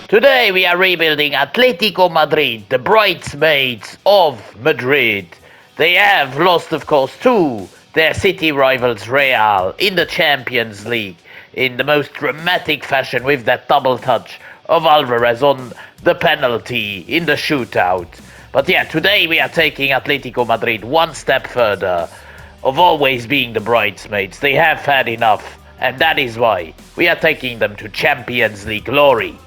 Today we are rebuilding Atletico Madrid, the bridesmaids of Madrid. They have lost, of course, to their city rivals Real in the Champions League in the most dramatic fashion with that double touch of Alvarez on the penalty in the shootout. But yeah, today we are taking Atletico Madrid one step further of always being the bridesmaids. They have had enough, and that is why we are taking them to Champions League glory.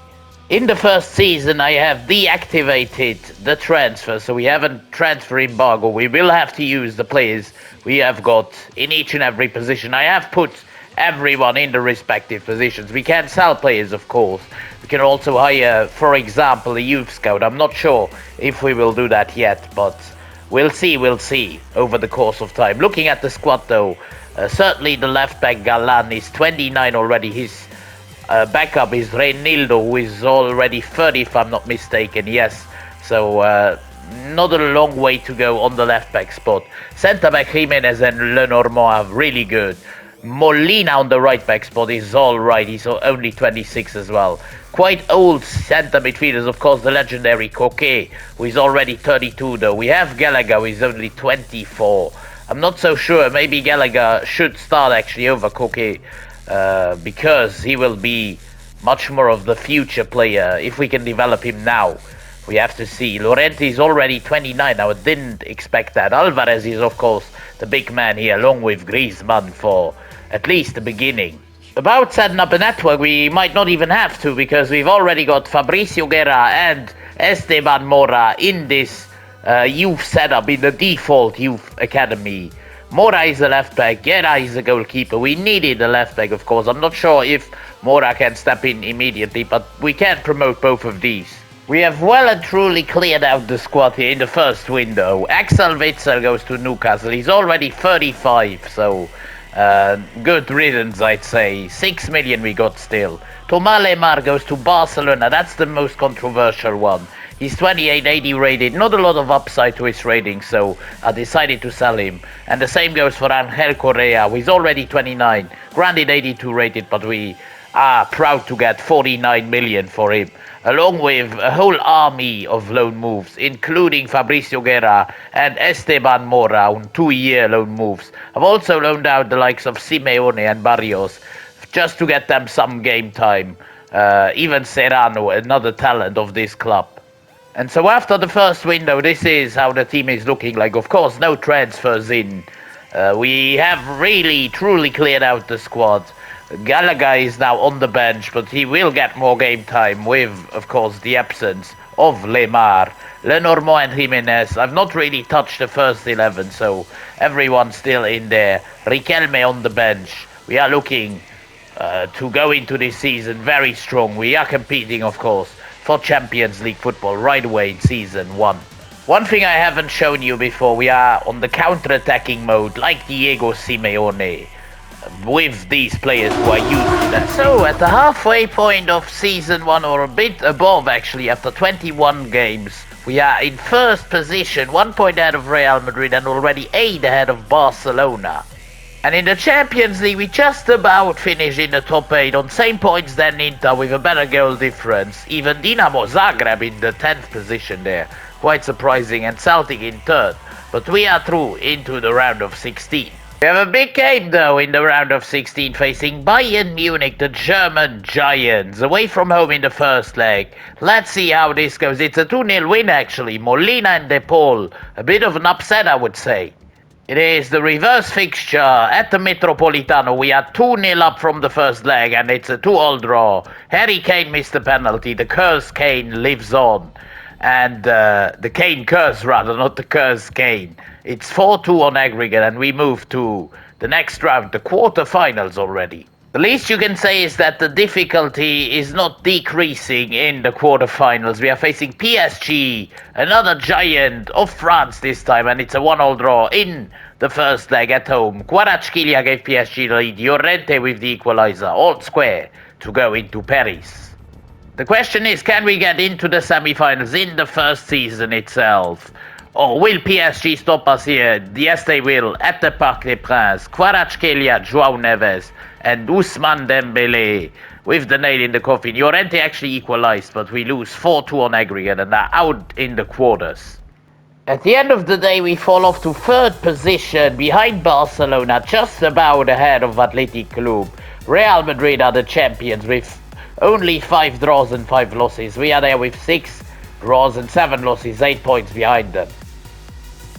In the first season, I have deactivated the transfer, so we have a transfer embargo. We will have to use the players we have got in each and every position. I have put everyone in the respective positions. We can sell players, of course. We can also hire, for example, a youth scout. I'm not sure if we will do that yet, but we'll see over the course of time. Looking at the squad, though, certainly the left back Galan is 29 already. His backup is Reinildo, who is already 30 if I'm not mistaken, yes. So not a long way to go on the left back spot. Centre back Jimenez and Lenormand are really good. Molina on the right back spot is alright, he's only 26 as well. Quite old centre midfielders, of course, the legendary Coquet, who is already 32 though. We have Gallagher, who is only 24. I'm not so sure, maybe Gallagher should start actually over Coquet. Because he will be much more of the future player if we can develop him now. We have to see. Llorente is already 29. I didn't expect that. Alvarez is, of course, the big man here, along with Griezmann for at least the beginning. About setting up a network, we might not even have to, because we've already got Fabricio Guerra and Esteban Mora in this youth setup, in the default youth academy. Mora is a left back, Guerra is a goalkeeper. We needed a left back, of course. I'm not sure if Mora can step in immediately, but we can promote both of these. We have well and truly cleared out the squad here in the first window. Axel Witsel goes to Newcastle. He's already 35, so good riddance, I'd say. 6 million we got still. Thomas Lemar goes to Barcelona. That's the most controversial one. He's 2880 rated, not a lot of upside to his rating, so I decided to sell him. And the same goes for Angel Correa, who is already 29, granted 82 rated, but we are proud to get 49 million for him, along with a whole army of loan moves, including Fabricio Guerra and Esteban Mora on 2-year loan moves. I've also loaned out the likes of Simeone and Barrios, just to get them some game time. Even Serrano, another talent of this club. And so after the first window, this is how the team is looking like. Of course, no transfers in. We have really, truly cleared out the squad. Gallagher is now on the bench, but he will get more game time with, of course, the absence of Lemar. Lenormand and Jimenez. I've not really touched the first 11, so everyone's still in there. Riquelme on the bench. We are looking to go into this season very strong. We are competing, of course, for Champions League football right away in Season 1. One thing I haven't shown you before, we are on the counter-attacking mode like Diego Simeone with these players who are used to that. So at the halfway point of Season 1, or a bit above actually, after 21 games, we are in first position, 1 point ahead of Real Madrid and already 8 ahead of Barcelona. And in the Champions League, we just about finished in the top 8 on same points than Inter with a better goal difference. Even Dinamo Zagreb in the 10th position there. Quite surprising, and Celtic in 3rd. But we are through into the round of 16. We have a big game though in the round of 16 facing Bayern Munich, the German Giants, away from home in the first leg. Let's see how this goes. It's a 2-0 win actually. Molina and De Paul. A bit of an upset, I would say. It is the reverse fixture at the Metropolitano. We are 2-0 up from the first leg, and it's a 2-2 draw. Harry Kane missed the penalty. The curse Kane lives on. And the Kane curse, rather, not the curse Kane. It's 4-2 on aggregate, and we move to the next round, the quarterfinals already. The least you can say is that the difficulty is not decreasing in the quarterfinals. We are facing PSG, another giant of France this time, and it's a 1-1 draw in the first leg at home. Kvaratskhelia gave PSG the lead, Llorente with the equalizer, all square to go into Paris. The question is, can we get into the semi-finals in the first season itself? Oh, will PSG stop us here? Yes, they will. At the Parc des Princes, Kvaratskhelia, João Neves, and Ousmane Dembele with the nail in the coffin. Llorente actually equalized, but we lose 4-2 on aggregate and are out in the quarters. At the end of the day, we fall off to third position behind Barcelona, just about ahead of Athletic Club. Real Madrid are the champions with only 5 draws and 5 losses. We are there with 6 draws and 7 losses, 8 points behind them.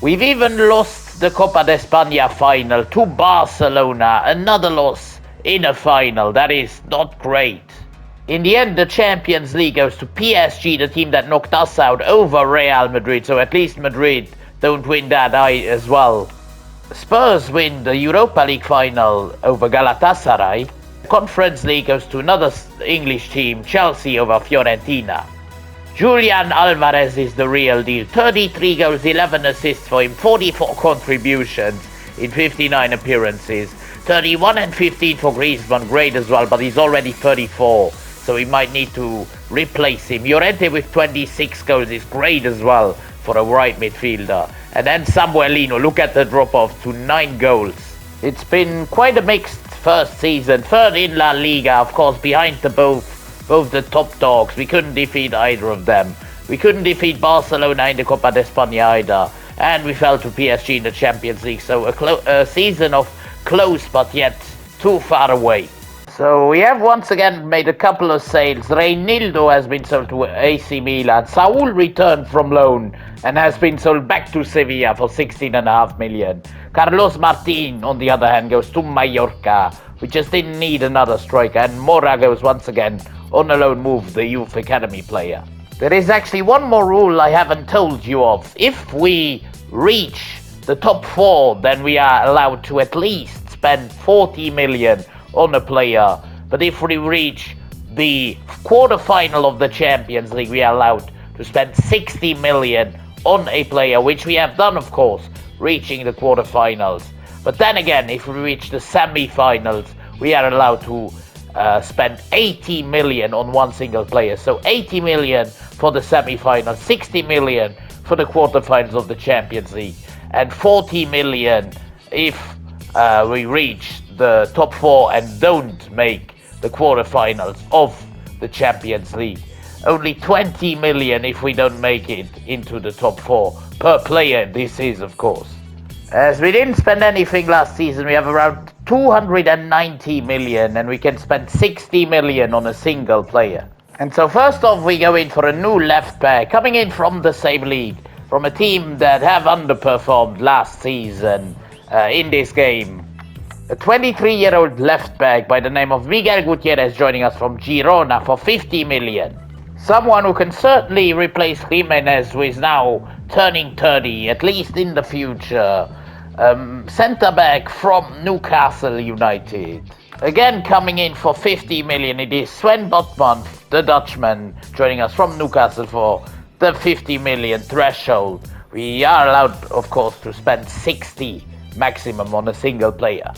We've even lost the Copa de España final to Barcelona, another loss in a final. That is not great. In the end, the Champions League goes to PSG, the team that knocked us out, over Real Madrid, so at least Madrid don't win that as well. Spurs win the Europa League final over Galatasaray. Conference League goes to another English team, Chelsea over Fiorentina. Julian Alvarez is the real deal. 33 goals, 11 assists for him, 44 contributions in 59 appearances. 31 and 15 for Griezmann, great as well, but he's already 34. So we might need to replace him. Llorente with 26 goals is great as well for a right midfielder. And then Samuelino, look at the drop-off to 9 goals. It's been quite a mixed first season. Third in La Liga, of course, behind both the top dogs. We couldn't defeat either of them. We couldn't defeat Barcelona in the Copa de España either. And we fell to PSG in the Champions League. So a season of close but yet too far away. So we have once again made a couple of sales. Reinildo has been sold to AC Milan. Saul returned from loan and has been sold back to Sevilla for 16.5 million. Carlos Martin, on the other hand, goes to Mallorca. We just didn't need another striker. And Mora goes once again on a loan move, the youth academy player. There is actually one more rule I haven't told you of. If we reach the top 4, then we are allowed to at least spend 40 million on a player, but if we reach the quarterfinal of the Champions League, we are allowed to spend 60 million on a player, which we have done, of course, reaching the quarterfinals. But then again, if we reach the semi-finals, we are allowed to spend 80 million on one single player. So 80 million for the semi-finals, 60 million for the quarterfinals of the Champions League, and 40 million if we reach the top 4 and don't make the quarterfinals of the Champions League. Only 20 million if we don't make it into the top 4 per player. This is, of course. As we didn't spend anything last season, we have around 290 million and we can spend 60 million on a single player. And so first off, we go in for a new left back coming in from the same league, from a team that have underperformed last season in this game. A 23-year-old left back by the name of Miguel Gutierrez joining us from Girona for 50 million. Someone who can certainly replace Jimenez, who is now turning 30, at least in the future. Centre-back from Newcastle United. Again coming in for 50 million, it is Sven Botman, the Dutchman, joining us from Newcastle for the 50 million threshold. We are allowed, of course, to spend 60 maximum on a single player.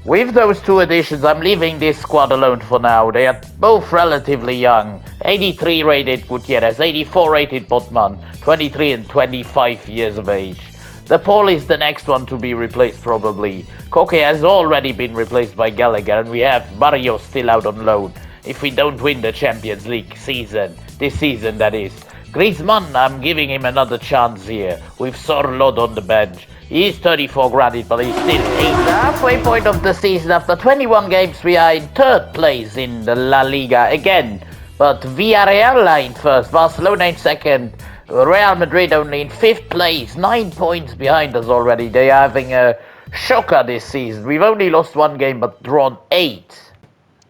With those two additions, I'm leaving this squad alone for now. They are both relatively young. 83 rated Gutierrez, 84 rated Botman, 23 and 25 years of age. The Paul is the next one to be replaced probably. Koke has already been replaced by Gallagher and we have Barrios still out on loan. If we don't win the Champions League season, this season that is. Griezmann, I'm giving him another chance here with Sorlot on the bench. He's 34 granted, but he's still 8. The halfway point of the season, after 21 games, we are in third place in the La Liga again. But Villarreal are in first, Barcelona in second, Real Madrid only in 5th place, 9 points behind us already. They are having a shocker this season. We've only lost 1 game, but drawn 8.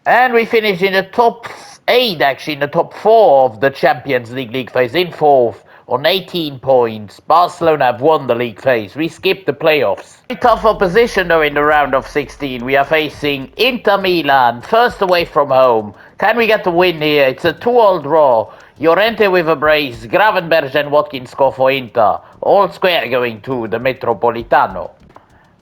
And we finished in the top 8, actually, in the top 4 of the Champions League phase, in 4th. On 18 points, Barcelona have won the league phase. We skipped the playoffs. Very tough opposition though in the round of 16. We are facing Inter Milan, first away from home. Can we get the win here? It's a 2-2 draw. Llorente with a brace, Gravenberch and Watkins score for Inter. All square going to the Metropolitano.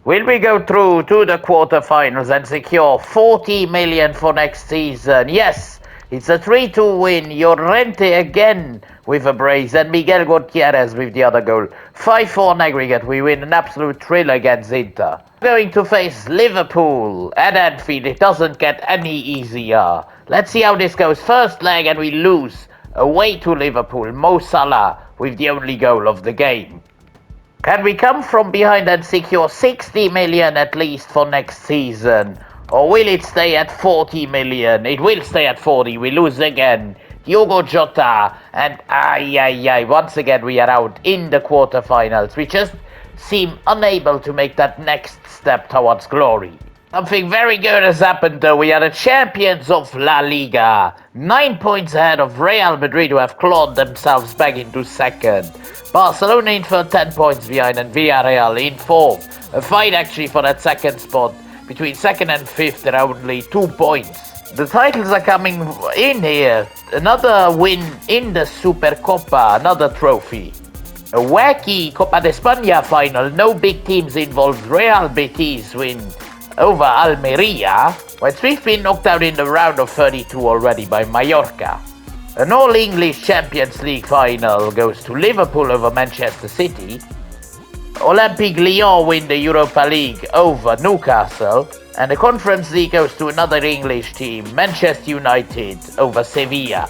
Will we go through to the quarterfinals and secure 40 million for next season? Yes, it's a 3-2 win. Llorente again with a brace, and Miguel Gutierrez with the other goal. 5-4 on aggregate. We win an absolute thriller against Inter. Going to face Liverpool at Anfield. It doesn't get any easier. Let's see how this goes. First leg, and we lose away to Liverpool. Mo Salah with the only goal of the game. Can we come from behind and secure 60 million at least for next season? Or will it stay at 40 million? It will stay at 40. We lose again. Diogo Jota, and once again we are out in the quarterfinals. We just seem unable to make that next step towards glory. Something very good has happened though. We are the champions of La Liga. 9 points ahead of Real Madrid, who have clawed themselves back into second. Barcelona in third, 10 points behind, and Villarreal in fourth. A fight actually for that second spot. Between second and fifth, there are only 2 points. The titles are coming in here. Another win in the Supercopa, another trophy. A wacky Copa de España final, no big teams involved. Real Betis win over Almeria, whilst we've been knocked out in the round of 32 already by Mallorca. An All-English Champions League final goes to Liverpool over Manchester City. Olympique Lyon win the Europa League over Newcastle. And the Conference League goes to another English team, Manchester United over Sevilla.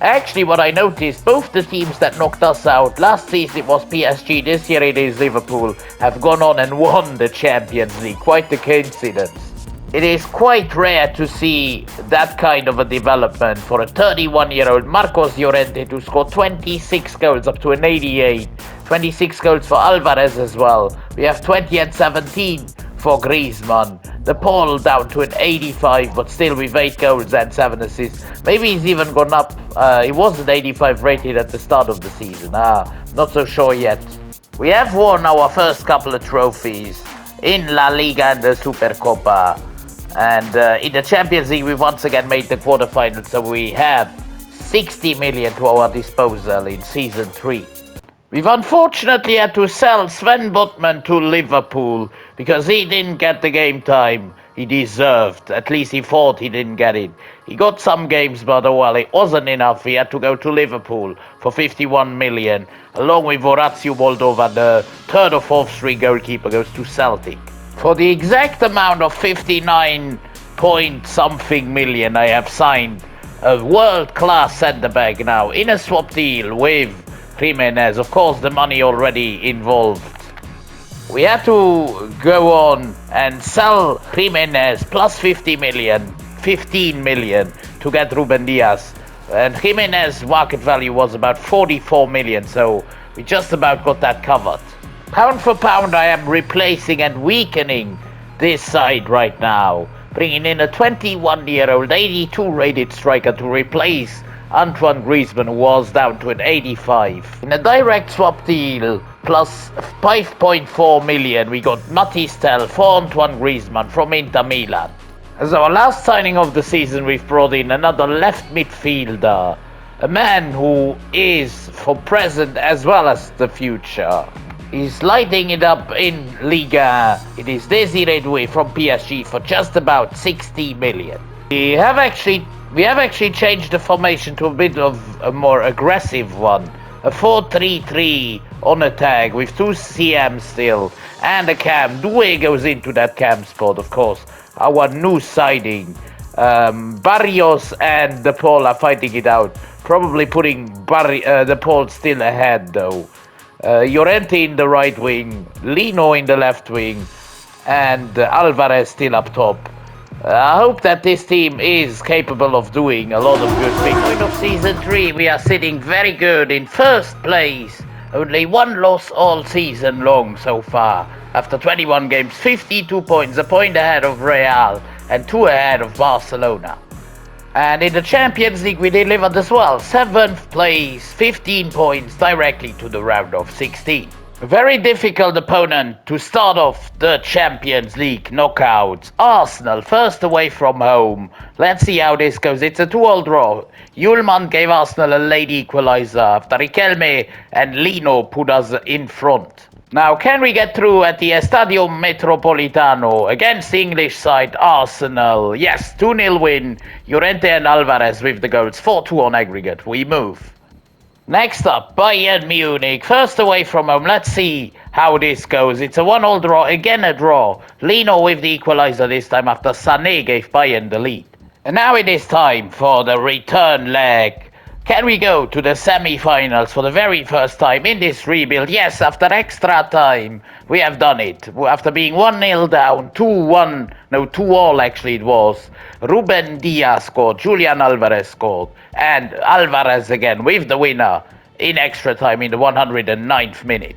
Actually, what I noticed, both the teams that knocked us out, last season it was PSG, this year it is Liverpool, have gone on and won the Champions League. Quite the coincidence. It is quite rare to see that kind of a development for a 31-year-old Marcos Llorente to score 26 goals up to an 88. 26 goals for Alvarez as well. We have 20 and 17 for Griezmann. The Paul down to an 85, but still with 8 goals and 7 assists. Maybe he's even gone up. He wasn't 85 rated at the start of the season. Not so sure yet. We have won our first couple of trophies in La Liga and the Supercopa. And in the Champions League, we once again made the quarterfinals, so we have 60 million to our disposal in Season 3. We've unfortunately had to sell Sven Botman to Liverpool because he didn't get the game time he deserved. At least he thought he didn't get it. He got some games, but well, it wasn't enough. He had to go to Liverpool for 51 million. Along with Horacio Moldova, the third or fourth string goalkeeper, goes to Celtic. For the exact amount of 59 point something million, I have signed a world-class centre-back now in a swap deal with Jimenez. Of course, the money already involved. We had to go on and sell Jimenez plus 15 million to get Ruben Diaz. And Jimenez market value was about 44 million, so we just about got that covered. Pound for pound, I am replacing and weakening this side right now, bringing in a 21-year-old 82 rated striker to replace Antoine Griezmann, who was down to an 85. In a direct swap deal, plus 5.4 million, we got Matisse Tel for Antoine Griezmann from Inter Milan. As our last signing of the season, we've brought in another left midfielder, a man who is for present as well as the future. He's lighting it up in Liga. It is Desiree Doué from PSG for just about 60 million. We have actually changed the formation to a bit of a more aggressive one. A 4-3-3 on attack with 2 CMs still and a cam. Doué goes into that cam spot, of course. Our new siding. Barrios and De Paul are fighting it out. Probably putting De Paul still ahead though. Llorente in the right wing, Lino in the left wing, and Alvarez still up top. I hope that this team is capable of doing a lot of good things. Point of Season 3, we are sitting very good in first place. Only 1 loss all season long so far. After 21 games, 52 points, a point ahead of Real and 2 ahead of Barcelona. And in the Champions League we delivered as well. 7th place, 15 points directly to the round of 16. A very difficult opponent to start off the Champions League knockouts. Arsenal, first away from home. Let's see how this goes. It's a 2-2 draw. Yulman gave Arsenal a late equalizer after Riquelme and Lino put us in front. Now, can we get through at the Estadio Metropolitano against the English side Arsenal? Yes, 2-0 win. Llorente and Alvarez with the goals. 4-2 on aggregate. We move. Next up, Bayern Munich. First away from home. Let's see how this goes. It's a 1-1 draw. Again a draw. Lino with the equalizer this time after Sané gave Bayern the lead. And now it is time for the return leg. Can we go to the semi-finals for the very first time in this rebuild? Yes, after extra time, we have done it. After being 1-0 down, 2-1, no, 2-all actually it was. Ruben Diaz scored, Julian Alvarez scored, and Alvarez again with the winner in extra time in the 109th minute.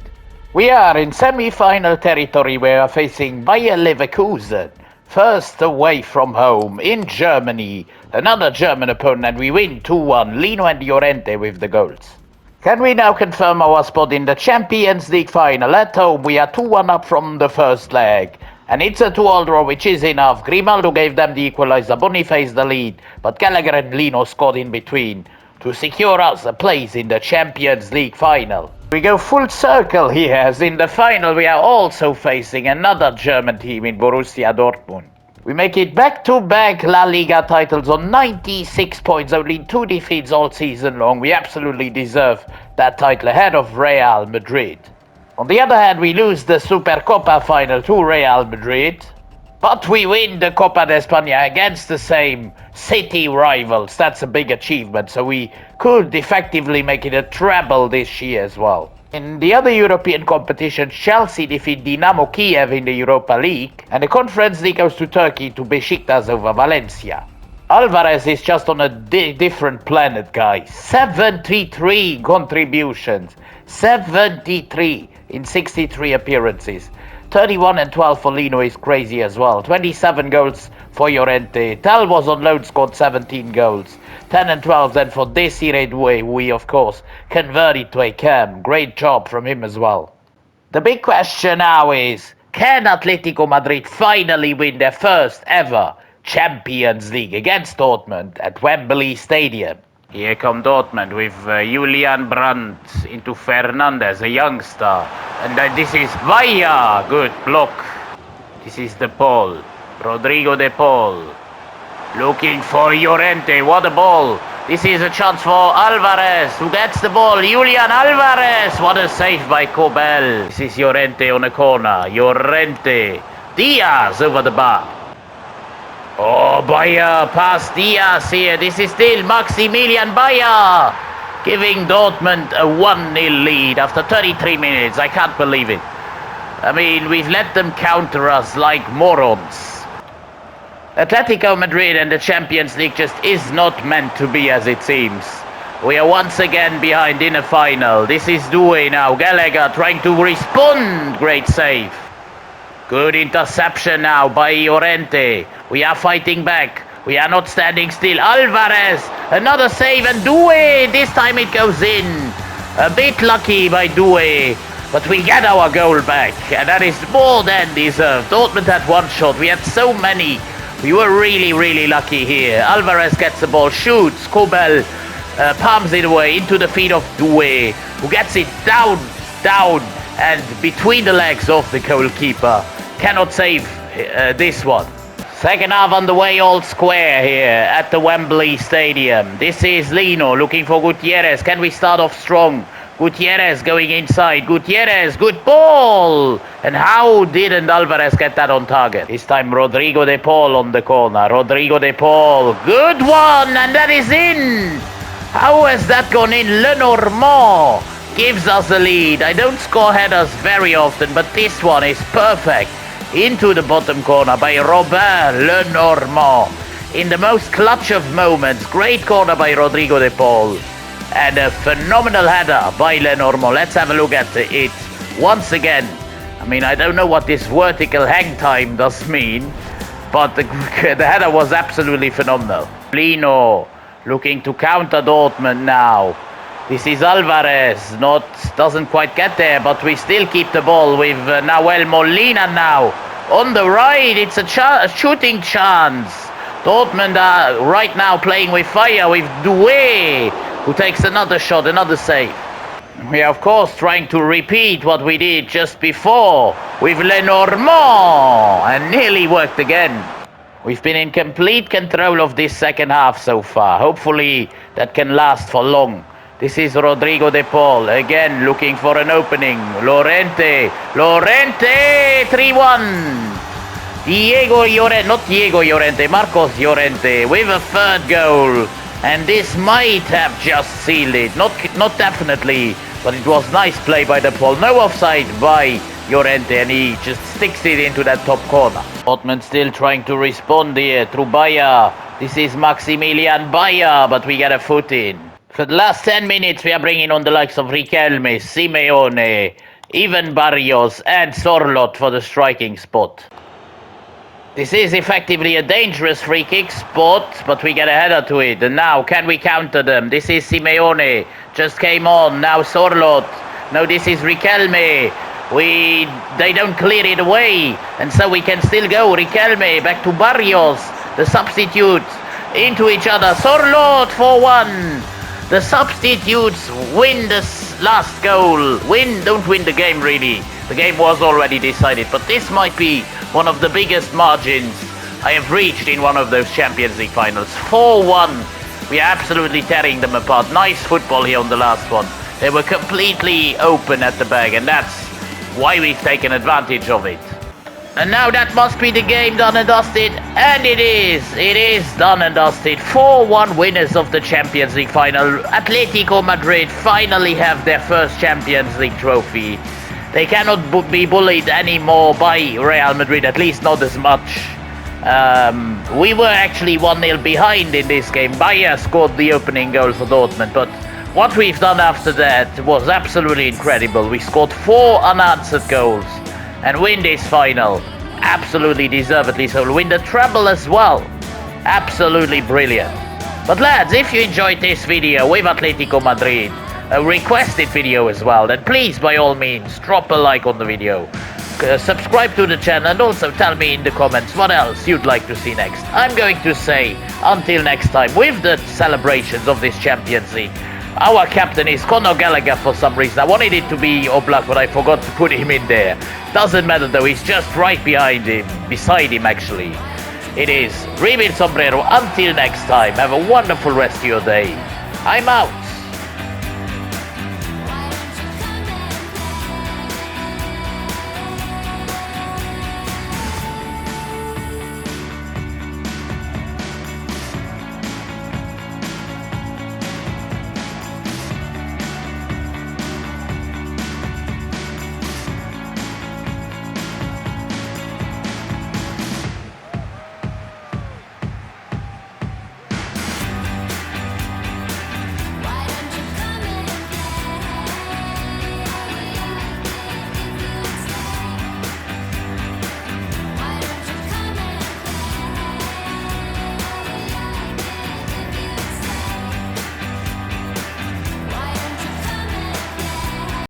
We are in semi-final territory. We are facing Bayer Leverkusen. First away from home in Germany, another German opponent, and we win 2-1. Lino and Llorente with the goals. Can we now confirm our spot in the Champions League final? At home, we are 2-1 up from the first leg. And it's a 2-all draw, which is enough. Grimaldo gave them the equalizer, Boniface the lead, but Gallagher and Lino scored in between to secure us a place in the Champions League final. We go full circle here, as in the final we are also facing another German team in Borussia Dortmund. We make it back-to-back La Liga titles on 96 points, only 2 defeats all season long. We absolutely deserve that title ahead of Real Madrid. On the other hand, we lose the Supercopa final to Real Madrid, but we win the Copa de España against the same city rivals. That's a big achievement, so we could effectively make it a treble this year as well. In the other European competition, Chelsea defeat Dynamo Kiev in the Europa League, and the Conference League goes to Turkey to Besiktas over Valencia. Alvarez is just on a different planet, guys. 73 contributions, 73 in 63 appearances. 31 and 12 for Lino is crazy as well. 27 goals for Llorente. Tel was on loan, scored 17 goals. 10 and 12 then for Desiree Doué, who we of course converted to a cam. Great job from him as well. The big question now is, can Atletico Madrid finally win their first ever Champions League against Dortmund at Wembley Stadium? Here come Dortmund with Julian Brandt into Fernandes, a youngster. And then this is Vaya. Good block. This is De Paul. Rodrigo De Paul. Looking for Llorente. What a ball. This is a chance for Alvarez, who gets the ball. Julian Alvarez. What a save by Kobel. This is Llorente on a corner. Llorente. Diaz over the bar. Oh, Bayer past Diaz here. This is still Maximilian Bayer giving Dortmund a 1-0 lead after 33 minutes. I can't believe it. I mean, we've let them counter us like morons. Atletico Madrid and the Champions League just is not meant to be as it seems. We are once again behind in a final. This is Doué now. Gallagher trying to respond. Great save. Good interception now by Llorente. We are fighting back. We are not standing still. Alvarez, another save, and Doué. This time it goes in. A bit lucky by Doué, but we get our goal back, and that is more than deserved. Dortmund had one shot. We had so many. We were really lucky here. Alvarez gets the ball, shoots. Kobel palms it away into the feet of Doué, who gets it down, and between the legs of the goalkeeper. Cannot save this one. Second half underway, all square here at the Wembley Stadium. This is Lino looking for Gutierrez. Can we start off strong? Gutierrez going inside. Gutierrez, good ball! And how didn't Alvarez get that on target? This time Rodrigo De Paul on the corner. Rodrigo De Paul, good one! And that is in! How has that gone in? Lenormand gives us the lead. I don't score headers very often, but this one is perfect. Into the bottom corner by Robert Lenormand. In the most clutch of moments, great corner by Rodrigo De Paul. And a phenomenal header by Lenormand. Let's have a look at it once again. I mean, I don't know what this vertical hang time does mean, but the header was absolutely phenomenal. Lino looking to counter Dortmund now. This is Alvarez, doesn't quite get there, but we still keep the ball with Nahuel Molina now. On the right, it's a shooting chance. Dortmund are right now playing with fire with Doué, who takes another shot, another save. We are, of course, trying to repeat what we did just before with Lenormand, and nearly worked again. We've been in complete control of this second half so far. Hopefully that can last for long. This is Rodrigo de Paul, again looking for an opening. Llorente, 3-1. Diego Llorente, Marcos Llorente with a third goal. And this might have just sealed it. Not definitely, but it was nice play by de Paul. No offside by Llorente, and he just sticks it into that top corner. Dortmund still trying to respond here through Bayer. This is Maximilian Bayer, but we get a foot in. For the last 10 minutes, we are bringing on the likes of Riquelme, Simeone, even Barrios, and Sorloth for the striking spot. This is effectively a dangerous free kick spot, but we get a header to it. And now, can we counter them? This is Simeone, just came on. Now Sorloth. No, this is Riquelme. They don't clear it away, and so we can still go. Riquelme back to Barrios. The substitutes into each other. Sorloth 4-1. The substitutes win this last goal. Don't win the game really. The game was already decided, but this might be one of the biggest margins I have reached in one of those Champions League finals. 4-1. We are absolutely tearing them apart. Nice football here on the last one. They were completely open at the back, and that's why we've taken advantage of it. And now that must be the game done and dusted, and it is done and dusted. 4-1 winners of the Champions League final. Atletico Madrid finally have their first Champions League trophy. They cannot be bullied anymore by Real Madrid, at least not as much. We were actually 1-0 behind in this game. Bayer scored the opening goal for Dortmund, but what we've done after that was absolutely incredible. We scored 4 unanswered goals and win this final. Absolutely deservedly so. Win the treble as well. Absolutely brilliant. But lads, if you enjoyed this video with Atletico Madrid, a requested video as well, then please by all means drop a like on the video. Subscribe to the channel, and also tell me in the comments what else you'd like to see next. I'm going to say until next time with the celebrations of this Champions League. Our captain is Conor Gallagher for some reason. I wanted it to be Oblak, but I forgot to put him in there. Doesn't matter though, he's just right behind him, beside him actually. It is Sombrero. Until next time, have a wonderful rest of your day. I'm out.